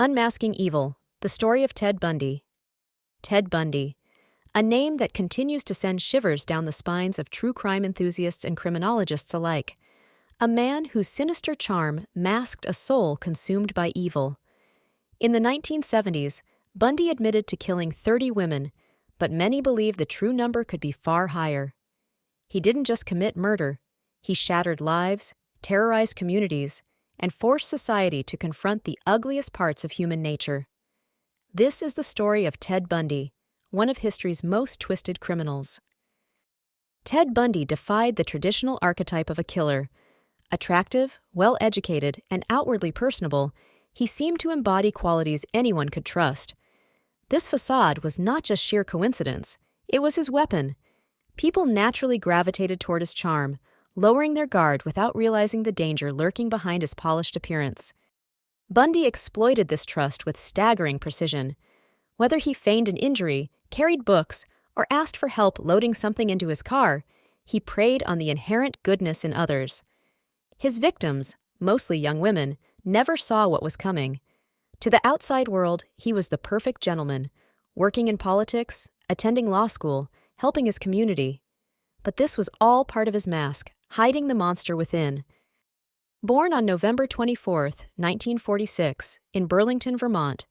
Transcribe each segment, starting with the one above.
Unmasking Evil, the story of Ted Bundy. Ted Bundy, a name that continues to send shivers down the spines of true crime enthusiasts and criminologists alike. A man whose sinister charm masked a soul consumed by evil. In the 1970s, Bundy admitted to killing 30 women, but many believe the true number could be far higher. He didn't just commit murder, he shattered lives, terrorized communities, and forced society to confront the ugliest parts of human nature. This is the story of Ted Bundy, one of history's most twisted criminals. Ted Bundy defied the traditional archetype of a killer. Attractive, well-educated, and outwardly personable, he seemed to embody qualities anyone could trust. This façade was not just sheer coincidence, it was his weapon. People naturally gravitated toward his charm, lowering their guard without realizing the danger lurking behind his polished appearance. Bundy exploited this trust with staggering precision. Whether he feigned an injury, carried books, or asked for help loading something into his car, he preyed on the inherent goodness in others. His victims, mostly young women, never saw what was coming. To the outside world, he was the perfect gentleman, working in politics, attending law school, helping his community. But this was all part of his mask, hiding the monster within. Born on November 24, 1946, in Burlington, Vermont,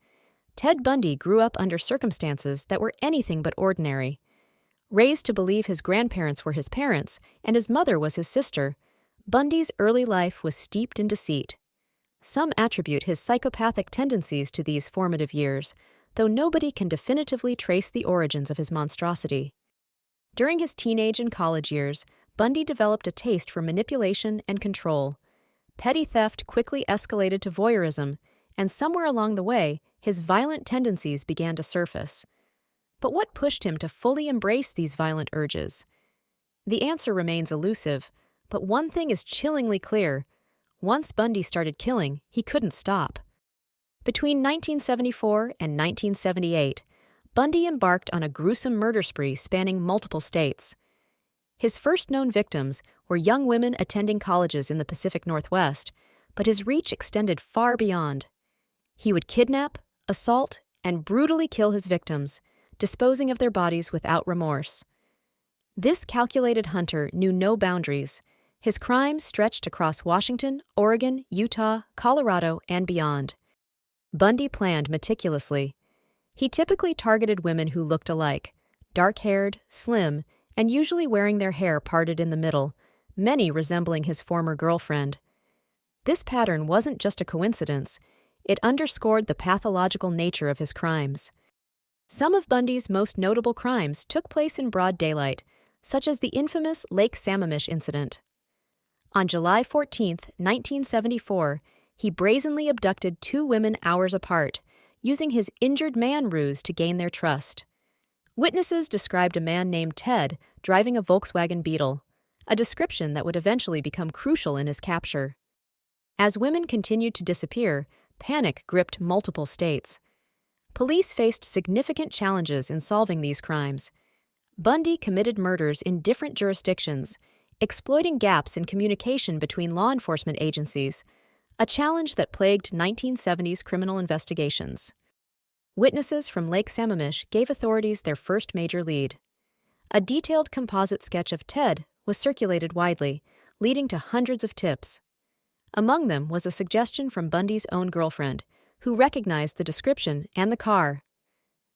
Ted Bundy grew up under circumstances that were anything but ordinary. Raised to believe his grandparents were his parents and his mother was his sister, Bundy's early life was steeped in deceit. Some attribute his psychopathic tendencies to these formative years, though nobody can definitively trace the origins of his monstrosity. During his teenage and college years, Bundy developed a taste for manipulation and control. Petty theft quickly escalated to voyeurism, and somewhere along the way, his violent tendencies began to surface. But what pushed him to fully embrace these violent urges? The answer remains elusive, but one thing is chillingly clear. Once Bundy started killing, he couldn't stop. Between 1974 and 1978, Bundy embarked on a gruesome murder spree spanning multiple states. His first known victims were young women attending colleges in the Pacific Northwest, but his reach extended far beyond. He would kidnap, assault, and brutally kill his victims, disposing of their bodies without remorse. This calculated hunter knew no boundaries. His crimes stretched across Washington, Oregon, Utah, Colorado, and beyond. Bundy planned meticulously. He typically targeted women who looked alike, dark-haired, slim, and usually wearing their hair parted in the middle, many resembling his former girlfriend. This pattern wasn't just a coincidence, it underscored the pathological nature of his crimes. Some of Bundy's most notable crimes took place in broad daylight, such as the infamous Lake Sammamish incident. On July 14, 1974, he brazenly abducted 2 women hours apart, using his injured man ruse to gain their trust. Witnesses described a man named Ted driving a Volkswagen Beetle, a description that would eventually become crucial in his capture. As women continued to disappear, panic gripped multiple states. Police faced significant challenges in solving these crimes. Bundy committed murders in different jurisdictions, exploiting gaps in communication between law enforcement agencies, a challenge that plagued 1970s criminal investigations. Witnesses from Lake Sammamish gave authorities their first major lead. A detailed composite sketch of Ted was circulated widely, leading to hundreds of tips. Among them was a suggestion from Bundy's own girlfriend, who recognized the description and the car.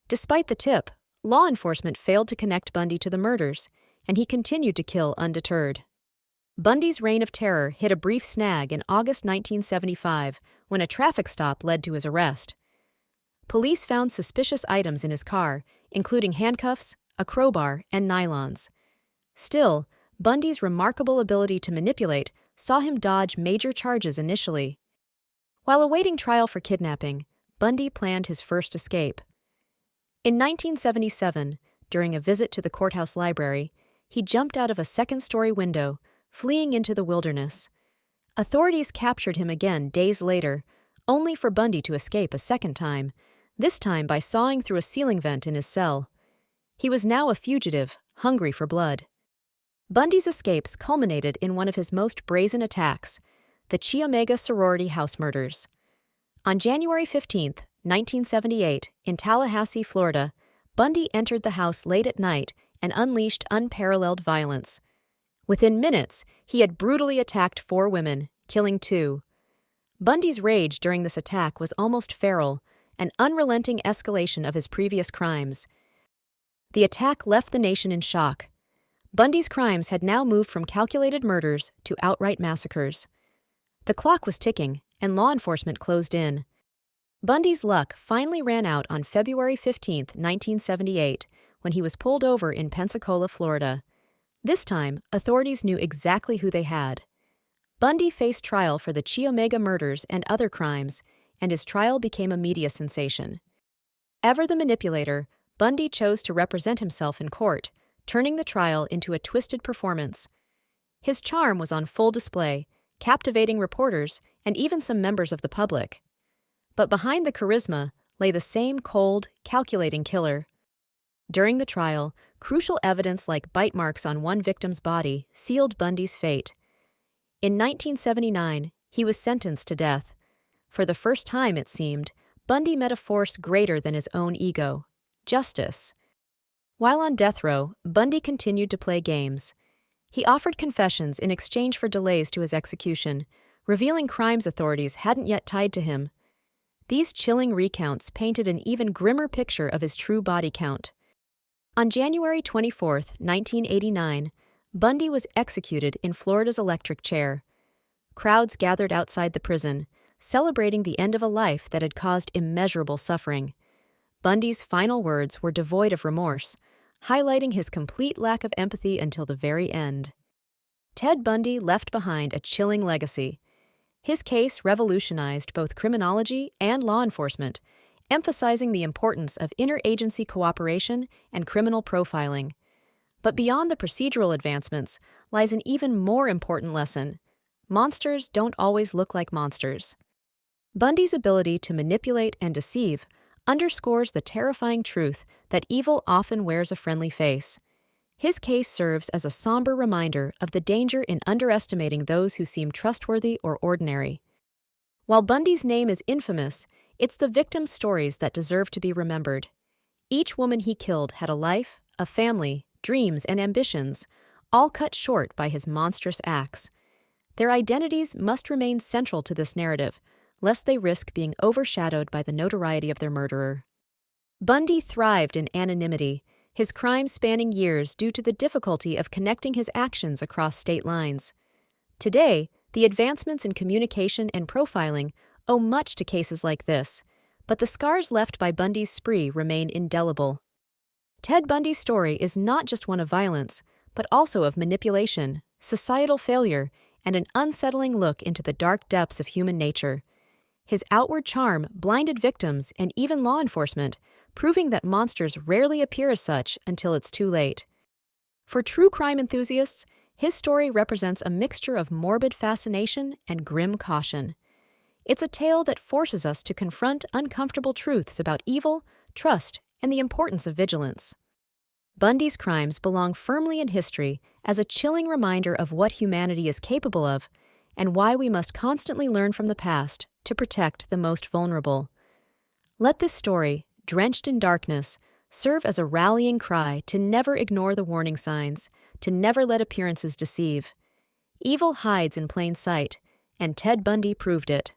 Despite the tip, law enforcement failed to connect Bundy to the murders, and he continued to kill undeterred. Bundy's reign of terror hit a brief snag in August 1975 when a traffic stop led to his arrest. Police found suspicious items in his car, including handcuffs, a crowbar, and nylons. Still, Bundy's remarkable ability to manipulate saw him dodge major charges initially. While awaiting trial for kidnapping, Bundy planned his first escape. In 1977, during a visit to the courthouse library, he jumped out of a second-story window, fleeing into the wilderness. Authorities captured him again days later, only for Bundy to escape a second time, this time by sawing through a ceiling vent in his cell. He was now a fugitive, hungry for blood. Bundy's escapes culminated in one of his most brazen attacks, the Chi Omega sorority house murders. On January 15, 1978, in Tallahassee, Florida, Bundy entered the house late at night and unleashed unparalleled violence. Within minutes, he had brutally attacked 4 women, killing 2. Bundy's rage during this attack was almost feral, an unrelenting escalation of his previous crimes. The attack left the nation in shock. Bundy's crimes had now moved from calculated murders to outright massacres. The clock was ticking, and law enforcement closed in. Bundy's luck finally ran out on February 15, 1978, when he was pulled over in Pensacola, Florida. This time, authorities knew exactly who they had. Bundy faced trial for the Chi Omega murders and other crimes, and his trial became a media sensation. Ever the manipulator, Bundy chose to represent himself in court, turning the trial into a twisted performance. His charm was on full display, captivating reporters and even some members of the public. But behind the charisma lay the same cold, calculating killer. During the trial, crucial evidence like bite marks on one victim's body sealed Bundy's fate. In 1979, he was sentenced to death. For the first time, it seemed, Bundy met a force greater than his own ego: justice. While on death row, Bundy continued to play games. He offered confessions in exchange for delays to his execution, revealing crimes authorities hadn't yet tied to him. These chilling recounts painted an even grimmer picture of his true body count. On January 24, 1989, Bundy was executed in Florida's electric chair. Crowds gathered outside the prison, celebrating the end of a life that had caused immeasurable suffering. Bundy's final words were devoid of remorse, highlighting his complete lack of empathy until the very end. Ted Bundy left behind a chilling legacy. His case revolutionized both criminology and law enforcement, emphasizing the importance of interagency cooperation and criminal profiling. But beyond the procedural advancements lies an even more important lesson: monsters don't always look like monsters. Bundy's ability to manipulate and deceive underscores the terrifying truth that evil often wears a friendly face. His case serves as a somber reminder of the danger in underestimating those who seem trustworthy or ordinary. While Bundy's name is infamous, it's the victims' stories that deserve to be remembered. Each woman he killed had a life, a family, dreams, and ambitions, all cut short by his monstrous acts. Their identities must remain central to this narrative, lest they risk being overshadowed by the notoriety of their murderer. Bundy thrived in anonymity, his crimes spanning years due to the difficulty of connecting his actions across state lines. Today, the advancements in communication and profiling owe much to cases like this, but the scars left by Bundy's spree remain indelible. Ted Bundy's story is not just one of violence, but also of manipulation, societal failure, and an unsettling look into the dark depths of human nature. His outward charm blinded victims and even law enforcement, proving that monsters rarely appear as such until it's too late. For true crime enthusiasts, his story represents a mixture of morbid fascination and grim caution. It's a tale that forces us to confront uncomfortable truths about evil, trust, and the importance of vigilance. Bundy's crimes belong firmly in history as a chilling reminder of what humanity is capable of and why we must constantly learn from the past to protect the most vulnerable. Let this story, drenched in darkness, serve as a rallying cry to never ignore the warning signs, to never let appearances deceive. Evil hides in plain sight, and Ted Bundy proved it.